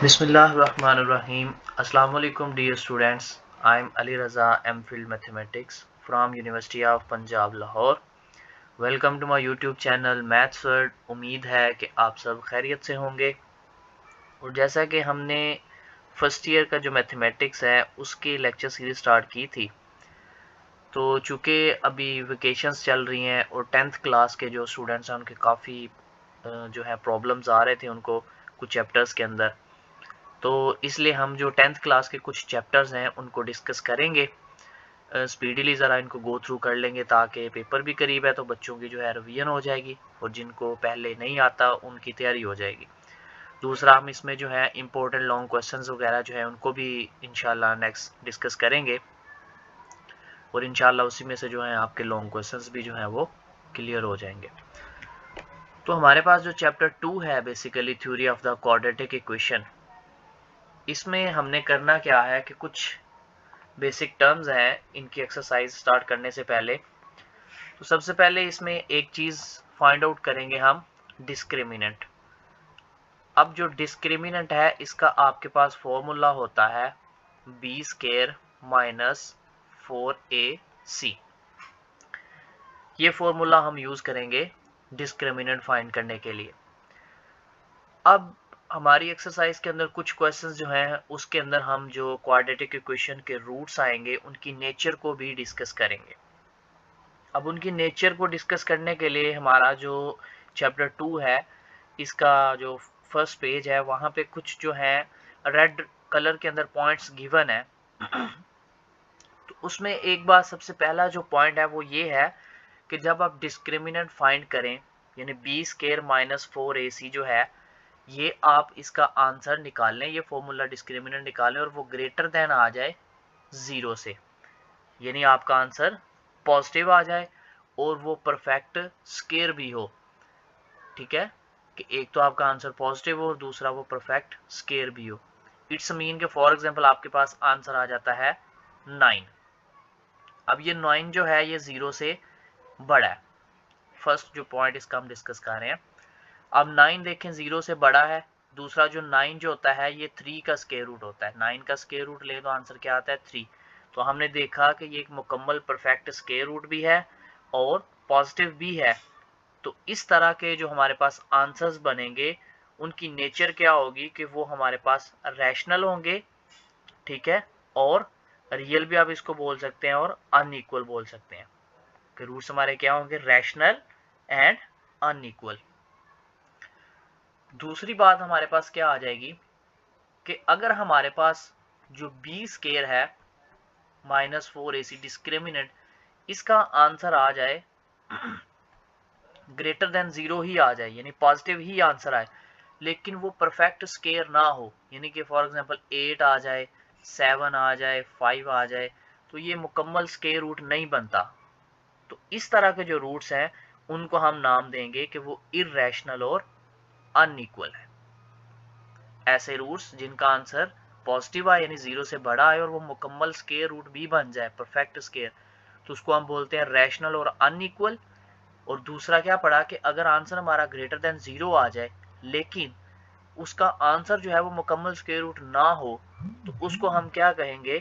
Bismillahirrahmanirrahim. Assalamu alaikum dear students. I am Ali Raza, MPhil Mathematics from University of Punjab Lahore. Welcome to my YouTube channel Maths World. उम्मीद है कि आप सब खैरियत से होंगे और जैसा कि हमने फर्स्ट ईयर का जो मैथमेटिक्स है उसकी लेक्चर सीरीज स्टार्ट की थी, तो चूँकि अभी वेकेशंस चल रही हैं और 10th क्लास के जो स्टूडेंट्स हैं उनके काफ़ी जो है प्रॉब्लम्स आ रहे थे उनको कुछ चैप्टर्स के अंदर, तो इसलिए हम जो 10th क्लास के कुछ चैप्टर्स हैं उनको डिस्कस करेंगे। स्पीडीली ज़रा इनको गो थ्रू कर लेंगे ताकि पेपर भी करीब है तो बच्चों की जो है रिवीजन हो जाएगी और जिनको पहले नहीं आता उनकी तैयारी हो जाएगी। दूसरा, हम इसमें जो है इम्पोर्टेंट लॉन्ग क्वेश्चंस वगैरह जो है उनको भी इंशाल्लाह नेक्स्ट डिस्कस करेंगे और इंशाल्लाह उसी में से जो है आपके लॉन्ग क्वेश्चंस भी जो है वो क्लियर हो जाएंगे। तो हमारे पास जो चैप्टर 2 है basically theory of the quadratic equation, इसमें हमने करना क्या है कि कुछ बेसिक टर्म्स हैं इनकी एक्सरसाइज स्टार्ट करने से पहले। तो सबसे पहले इसमें एक चीज फाइंड आउट करेंगे हम, डिस्क्रिमिनेंट। अब जो डिस्क्रिमिनेंट है इसका आपके पास फॉर्मूला होता है बी स्क्वायर माइनस 4ac। ये फॉर्मूला हम यूज करेंगे डिस्क्रिमिनेंट फाइंड करने के लिए। अब हमारी एक्सरसाइज के अंदर कुछ क्वेश्चंस जो हैं उसके अंदर हम जो क्वाड्रेटिक इक्वेशन के रूट्स आएंगे उनकी नेचर को भी डिस्कस करेंगे। अब उनकी नेचर को डिस्कस करने के लिए हमारा जो चैप्टर 2 है इसका जो फर्स्ट पेज है वहां पे कुछ जो है रेड कलर के अंदर पॉइंट्स गिवन है। तो उसमें एक बात, सबसे पहला जो पॉइंट है वो ये है कि जब आप डिस्क्रिमिनेंट फाइंड करें यानी बी स्क्वायर माइनस 4ac जो है ये आप इसका आंसर निकाल लें, ये फॉर्मूला डिस्क्रिमिनेंट निकालें और वो ग्रेटर देन आ जाए 0 से, यानी आपका आंसर पॉजिटिव आ जाए और वो परफेक्ट स्क्वायर भी हो। ठीक है कि एक तो आपका आंसर पॉजिटिव हो और दूसरा वो परफेक्ट स्क्वायर भी हो। इट्स मीन के फॉर एग्जांपल आपके पास आंसर आ जाता है 9। अब ये 9 जो है ये 0 से बड़ा है। फर्स्ट जो पॉइंट इसका हम डिस्कस कर रहे हैं। अब 9 देखें 0 से बड़ा है। दूसरा जो 9 जो होता है ये 3 का स्क्वायर रूट होता है। 9 का स्क्वायर रूट ले तो आंसर क्या आता है 3। तो हमने देखा कि ये एक मुकम्मल परफेक्ट स्क्वायर रूट भी है और पॉजिटिव भी है। तो इस तरह के जो हमारे पास आंसर्स बनेंगे उनकी नेचर क्या होगी कि वो हमारे पास रैशनल होंगे, ठीक है, और रियल भी आप इसको बोल सकते हैं और अनइक्वल बोल सकते हैं कि रूट्स हमारे क्या होंगे, रैशनल एंड अनइक्वल। दूसरी बात हमारे पास क्या आ जाएगी कि अगर हमारे पास जो बी स्क्वायर है माइनस 4ac डिस्क्रिमिनेंट, इसका आंसर आ जाए ग्रेटर देन 0 ही आ जाए, यानी पॉजिटिव ही आंसर आए, लेकिन वो परफेक्ट स्क्वायर ना हो, यानी कि फॉर एग्जांपल 8 आ जाए, 7 आ जाए, 5 आ जाए, तो ये मुकम्मल स्क्वायर रूट नहीं बनता। तो इस तरह के जो रूट्स हैं उनको हम नाम देंगे कि वो इर्रेशनल और अनइक्वल है। ऐसे रूट्स जिनका आंसर पॉजिटिव आए यानी 0 से बड़ा है और वो मुकम्मल स्क्वायर रूट भी बन जाए, परफेक्ट स्क्वायर, तो उसको हम बोलते हैं रैशनल और अनइक्वल। और दूसरा क्या पढ़ा कि अगर आंसर हमारा ग्रेटर देन 0 आ जाए लेकिन उसका आंसर जो है वो मुकम्मल स्क्वायर रूट ना हो तो उसको हम क्या कहेंगे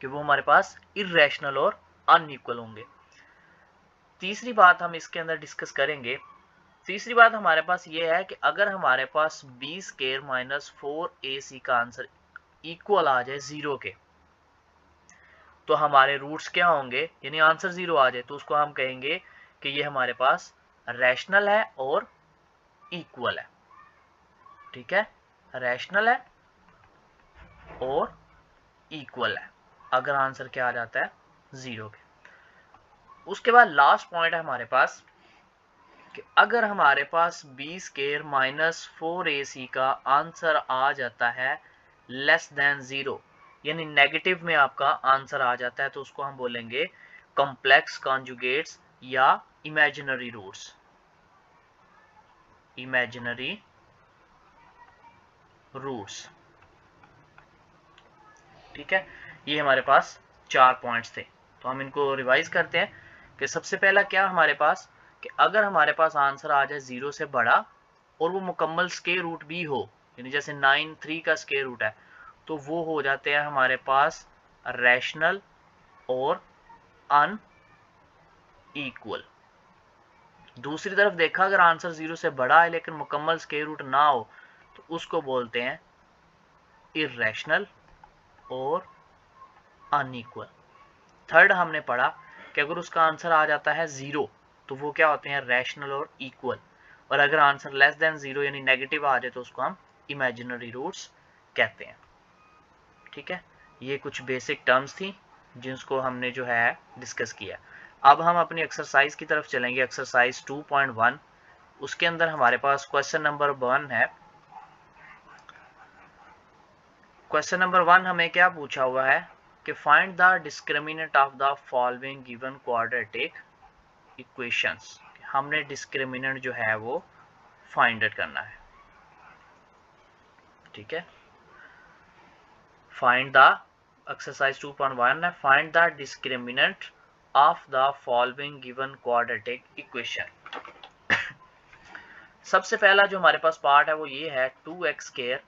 कि वो हमारे पास इर्रेशनल और अनइक्वल होंगे। तीसरी बात हम इसके अंदर डिस्कस करेंगे। तीसरी बात हमारे पास ये है कि अगर हमारे पास बी स्क्वायर माइनस 4ac का आंसर इक्वल आ जाए 0 के, तो हमारे रूट्स क्या होंगे, यानी आंसर 0 आ जाए, तो उसको हम कहेंगे कि ये हमारे पास रैशनल है और इक्वल है। ठीक है, रैशनल है और इक्वल है अगर आंसर क्या आ जाता है 0 के। उसके बाद लास्ट पॉइंट है हमारे पास कि अगर हमारे पास बी स्क्वायर माइनस 4ac का आंसर आ जाता है लेस देन 0, यानी नेगेटिव में आपका आंसर आ जाता है, तो उसको हम बोलेंगे कॉम्प्लेक्स कॉन्जुगेट्स या इमेजिनरी रूट्स। Imaginary roots. ठीक है, ये हमारे पास 4 पॉइंट्स थे, तो हम इनको रिवाइज करते हैं कि सबसे पहला क्या हमारे पास कि अगर हमारे पास आंसर आ जाए 0 से बड़ा और वो मुकम्मल स्क्वायर रूट भी हो, यानी जैसे 9 3 का स्क्वायर रूट है तो वो हो जाते हैं हमारे पास रैशनल और अनइक्वल। दूसरी तरफ देखा अगर आंसर 0 से बड़ा है लेकिन मुकम्मल स्क्वायर रूट ना हो तो उसको बोलते हैं इर्रेशनल और अनइक्वल। थर्ड हमने पढ़ा कि अगर उसका आंसर आ जाता है 0 तो वो क्या होते हैं, रैशनल और इक्वल। और अगर आंसर लेस देन 0 यानी नेगेटिव आ जाए तो उसको हम इमेजिनरी रूट्स कहते हैं। ठीक है, ये कुछ बेसिक टर्म्स थी जिसको हमने जो है डिस्कस किया। अब हम अपनी एक्सरसाइज की तरफ चलेंगे, एक्सरसाइज 2.1। उसके अंदर हमारे पास क्वेश्चन नंबर 1 है। क्वेश्चन नंबर 1 हमें क्या पूछा हुआ है कि find the discriminant of the following given quadratic equations. हमने डिस्क्रिमिनेंट जो है वो फाइंड आउट करना है। ठीक है, फाइंड द एक्सरसाइज 2.1 है, find the discriminant of the following given quadratic equation. सबसे पहला जो हमारे पास पार्ट है वो ये है 2x square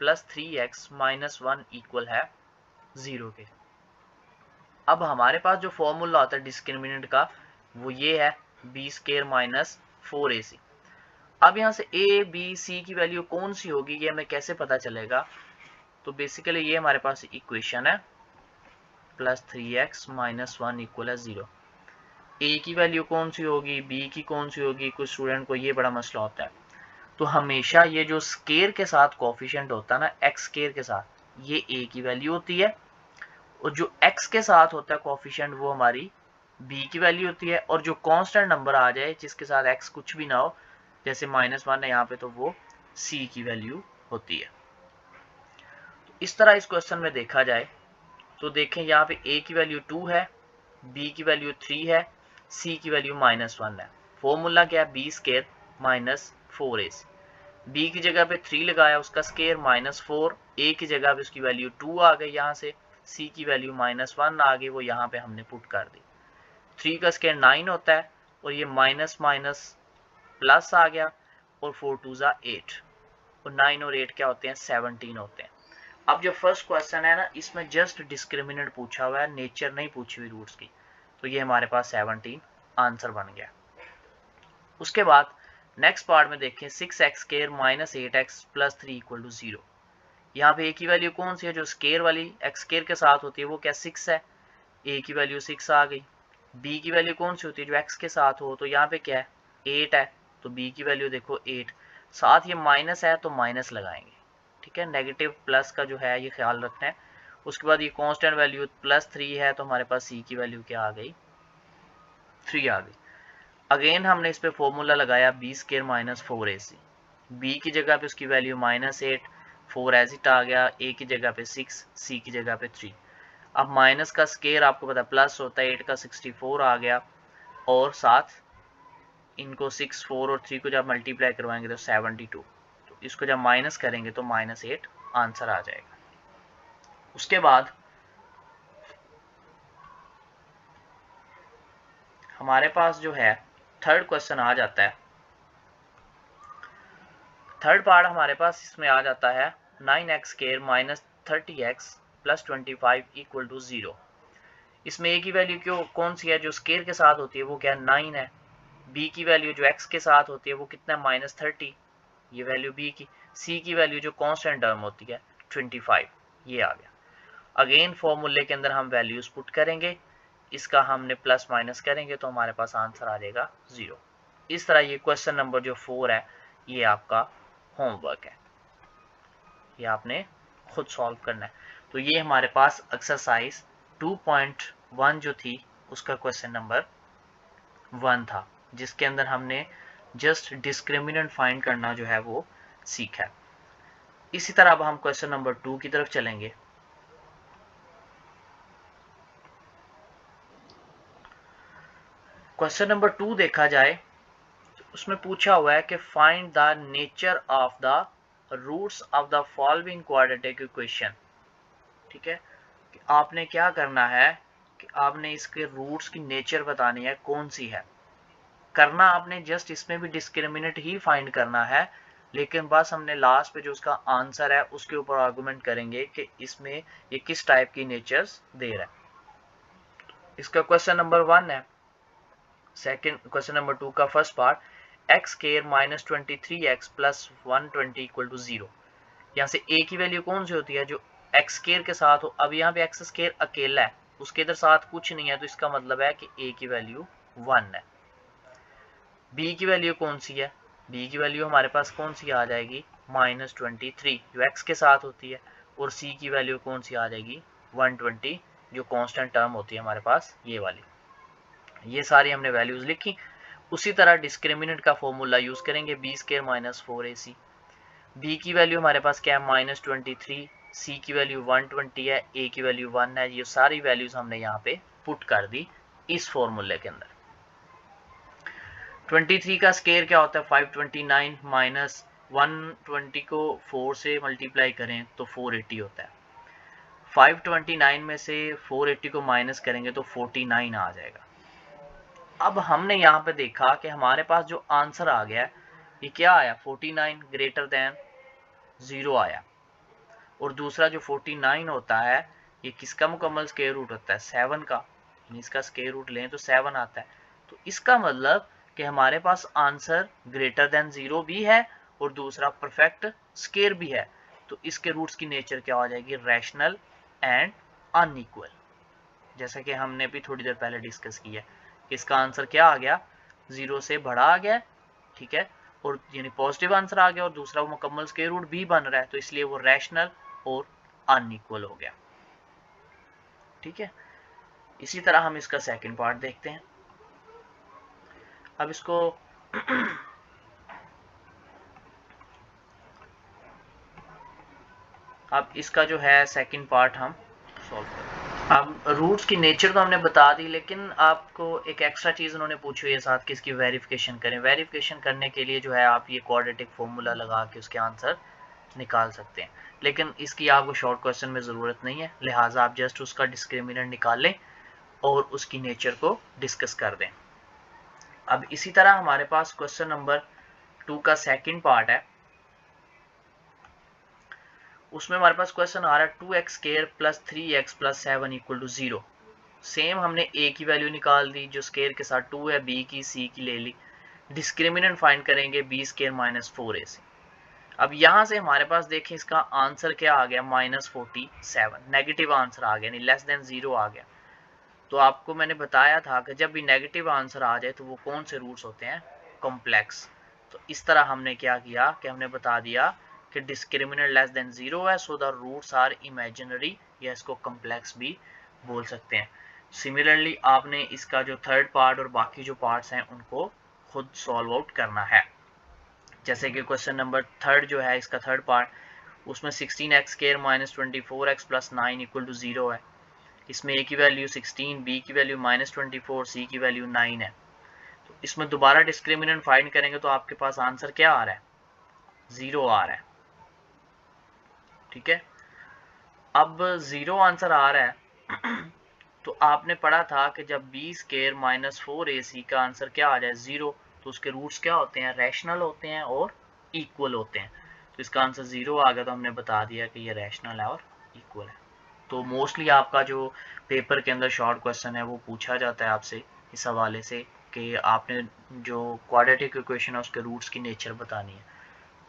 plus 3x minus 1 equal है 0 के। अब हमारे पास जो फॉर्मूला होता है डिस्क्रिमिनेंट का वो ये है b स्क्वायर माइनस 4ac। अब यहाँ से a b c की वैल्यू कौन सी होगी ये हमें कैसे पता चलेगा, तो बेसिकली ये हमारे पास इक्वेशन है प्लस 3x माइनस 1 इक्वल है 0। a की वैल्यू कौन सी होगी, b की कौन सी होगी, कुछ स्टूडेंट को ये बड़ा मसला होता है। तो हमेशा ये जो स्केयर के साथ कोफिशिएंट होता है ना, x स्केयर के साथ, ये a की वैल्यू होती है, और जो x के साथ होता है कोफिशिएंट वो हमारी b की वैल्यू होती है, और जो कांस्टेंट नंबर आ जाए जिसके साथ x कुछ भी ना हो, जैसे -1 है यहाँ पे, तो वो c की वैल्यू होती है। तो इस तरह इस क्वेश्चन में देखा जाए तो देखें यहाँ पे a की वैल्यू 2 है, b की वैल्यू 3 है, c की वैल्यू -1 है। फॉर्मूला क्या है, b square minus 4ac। b की जगह पे 3 लगाया, उसका स्क्वायर -4, a की जगह पे उसकी वैल्यू 2 आ गई, यहाँ से c की वैल्यू -1 आ गई, वो यहाँ पे हमने पुट कर दी। 3 का स्क्वायर 9 होता है, और ये माइनस माइनस प्लस आ गया, और 4 2 जा 8, और 9 और 8 क्या होते हैं, 17 होते हैं। अब जो फर्स्ट क्वेश्चन है ना, इसमें जस्ट डिस्क्रिमिनेंट पूछा हुआ है, नेचर नहीं पूछी हुई रूट्स की, तो ये हमारे पास 17 आंसर बन गया। उसके बाद नेक्स्ट पार्ट में देखें 6x square minus 8x plus 3 equal to 0। यहाँ पे a की वैल्यू कौन सी है, जो स्क्वायर वाली x स्क्वायर के साथ होती है वो क्या 6 है, a की वैल्यू 6 आ गई। b की वैल्यू कौन सी होती है, जो x के साथ हो, तो यहाँ पे क्या है 8 है, तो b की वैल्यू देखो 8, साथ ये माइनस है तो माइनस लगाएंगे। ठीक है, नेगेटिव प्लस का जो है ये ख्याल रखना है। उसके बाद ये कांस्टेंट वैल्यू प्लस 3 है, तो हमारे पास c की वैल्यू क्या आ गई, 3 आ गई। अगेन हमने इस पे फॉर्मूला लगाया b square minus 4ac। b की जगह पे उसकी वैल्यू -8, 4 एज इट आ गया, a की जगह पे 6, c की जगह पे 3। अब माइनस का स्क्वायर आपको पता प्लस होता है, 8 का 64 आ गया, और साथ इनको 6, 4 और 3 को जब मल्टीप्लाई करवाएंगे तो 72, तो इसको जब माइनस करेंगे तो -8 आंसर आ जाएगा। उसके बाद हमारे पास जो है थर्ड क्वेश्चन आ जाता है। थर्ड पार्ट हमारे पास इसमें आ जाता है 9x square minus 30x plus 25 equal to 0। इसमें a की वैल्यू क्यों कौन सी है, जो स्क्वायर के साथ होती है वो क्या 9 है। b की वैल्यू जो x के साथ होती है वो कितना -30, ये वैल्यू b की। c की वैल्यू जो कांस्टेंट टर्म होती है 25, ये आ गया। अगेन फॉर्मूले के अंदर हम वैल्यूज पुट करेंगे, इसका हमने प्लस माइनस करेंगे तो हमारे पास आंसर आ जाएगा 0। इस तरह ये क्वेश्चन नंबर जो 4 है ये आपका होमवर्क है, ये आपने खुद सॉल्व करना है। तो ये हमारे पास एक्सरसाइज 2.1 जो थी उसका क्वेश्चन नंबर 1 था, जिसके अंदर हमने जस्ट डिस्क्रिमिनेंट फाइंड करना जो है वो सीखा है। इसी तरह अब हम क्वेश्चन नंबर 2 की तरफ चलेंगे। क्वेश्चन नंबर 2 देखा जाए तो उसमें पूछा हुआ है कि find the nature of the roots of the following quadratic equation. ठीक है, कि आपने क्या करना है कि आपने इसके रूट्स की नेचर बतानी है कौन सी है। करना आपने जस्ट इसमें भी डिस्क्रिमिनेंट ही फाइंड करना है, लेकिन बस हमने लास्ट पे जो उसका आंसर है उसके ऊपर आर्गुमेंट करेंगे कि इसमें ये किस टाइप की नेचर्स दे रहा है। इसका क्वेश्चन नंबर 1 है। सेकंड क्वेश्चन नंबर 2 का first part x square minus 23x plus 120 equal to 0। यहाँ से a की वैल्यू कौन सी होती है, जो एक्स स्क्वायर के साथ हो। अब यहाँ पे एक्स स्क्वायर अकेला है, उसके इधर साथ कुछ नहीं है, तो इसका मतलब है कि a की वैल्यू 1 है। b की वैल्यू कौन सी है, b की वैल्यू हमारे पास कौन सी आ जाएगी, माइनस 23 जो x के साथ होती है। और c की वैल्यू कौन सी आ जाएगी, 120 जो कांस्टेंट टर्म होती है हमारे पास, ये वाली। ये सारी हमने वैल्यूज लिखी। उसी तरह डिस्क्रिमिनेंट का फॉर्मूला यूज करेंगे, B square minus 4ac। B की वैल्यू हमारे पास क्या है, माइनस 23, सी की वैल्यू 120 है, ए की वैल्यू 1 है। ये सारी वैल्यूज हमने यहाँ पे पुट कर दी इस फॉर्मूले के अंदर। 23 का स्क्वायर क्या होता है, 529 माइनस 120 को 4 से मल्टीप्लाई करें तो 480 होता है। 529 में से 480 को माइनस करेंगे तो 49 आ जाएगा। अब हमने यहाँ पे देखा कि हमारे पास जो आंसर आ गया ये क्या आया, 49 ग्रेटर देन 0 आया। और दूसरा जो 49 होता है ये किसका मुकम्मल स्क्वायर रूट होता है, 7 का। इसका स्क्वायर रूट लें तो 7 आता है। तो इसका मतलब कि हमारे पास आंसर ग्रेटर देन 0 भी है और दूसरा परफेक्ट स्क्वायर भी है। तो इसके रूट्स की नेचर क्या हो जाएगी, रैशनल एंड अनइक्वल। जैसा कि हमने भी थोड़ी देर पहले डिस्कस किया, इसका आंसर क्या आ गया, 0 से बड़ा आ गया, ठीक है, और यानी पॉजिटिव आंसर आ गया, और दूसरा वो मुकम्मल स्क्वायर रूट भी बन रहा है, तो इसलिए वो रैशनल और अनइक्वल हो गया। ठीक है, इसी तरह हम इसका सेकंड पार्ट देखते हैं। अब इसको अब इसका जो है सेकंड पार्ट हम सॉल्व करें। अब रूट्स की नेचर तो हमने बता दी, लेकिन आपको एक एक्स्ट्रा चीज उन्होंने पूछी है साथ कि इसकी वेरिफिकेशन करें। वेरिफिकेशन करने के लिए जो है आप ये क्वाड्रेटिक फॉर्मूला लगा के उसके आंसर निकाल सकते हैं, लेकिन इसकी आपको शॉर्ट क्वेश्चन में ज़रूरत नहीं है, लिहाजा आप जस्ट उसका डिस्क्रिमिनेंट निकाल लें और उसकी नेचर को डिस्कस कर दें। अब इसी तरह हमारे पास क्वेश्चन नंबर 2 का सेकंड पार्ट है। उसमें हमारे पास क्वेश्चन आ रहा है 2x square plus 3x plus 7 equal to 0। Same हमने a की वैल्यू निकाल दी जो स्क्वायर के साथ 2 है, b की c की ले ली। डिस्क्रिमिनेंट फाइंड करेंगे b स्क्वायर माइनस 4ac। अब यहां से हमारे पास देखें इसका आंसर क्या आ गया, माइनस 47, नेगेटिव आंसर आ गया, नहीं लेस देन 0 आ गया। तो आपको मैंने बताया था कि जब भी नेगेटिव आंसर आ जाए तो वो कौन से रूट्स होते हैं, कॉम्प्लेक्स। तो इस तरह हमने क्या किया कि हमने बता दिया कि डिस्क्रिमिनेंट लेस देन 0 है, so the roots are imaginary, या इसको कॉम्प्लेक्स भी बोल सकते हैं। सिमिलरली आपने इसका जो थर्ड पार्ट और बाकी जो पार्ट्स हैं उनको खुद सॉल्व आउट करना है। जैसे कि क्वेश्चन नंबर थर्ड जो है इसका थर्ड पार्ट, उसमें 16x square minus 24x plus 9 equal to 0 है। इसमें a की वैल्यू 16, b की वैल्यू माइनस 24, c की वैल्यू 9 है। तो इसमें दोबारा डिस्क्रिमिनेंट फाइंड करेंगे तो आपके पास आंसर क्या आ रहा है, 0 आ रहा है। ठीक है, अब 0 आंसर आ रहा है तो आपने पढ़ा था कि जब b स्क्वायर माइनस 4ac का आंसर क्या आ जाए, 0, तो उसके रूट्स क्या होते हैं, रैशनल होते हैं और इक्वल होते हैं। तो इसका आंसर 0 आ गया, तो हमने बता दिया कि ये रैशनल है और इक्वल है। तो मोस्टली आपका जो पेपर के अंदर शॉर्ट क्वेश्चन है वो पूछा जाता है आपसे इस हवाले से कि आपने जो क्वाड्रेटिक इक्वेशन है उसके रूट्स की नेचर बतानी है।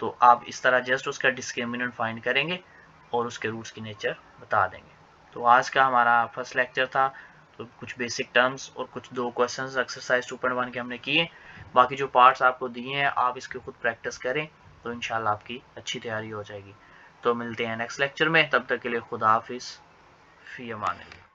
तो आप इस तरह जस्ट उसका डिस्क्रिमिनेंट फाइंड करेंगे और उसके रूट्स की नेचर बता देंगे। तो आज का हमारा फर्स्ट लेक्चर था, तो कुछ बेसिक टर्म्स और कुछ 2 क्वेश्चंस एक्सरसाइज 2.1 के हमने किए। बाकी जो पार्ट्स आपको दिए हैं आप इसकी खुद प्रैक्टिस करें तो इंशाल्लाह आपकी अच्छी तैयारी हो जाएगी। तो मिलते हैं नेक्स्ट लेक्चर में, तब तक के लिए खुदा हाफिज़, फ़ी अमान अल्लाह।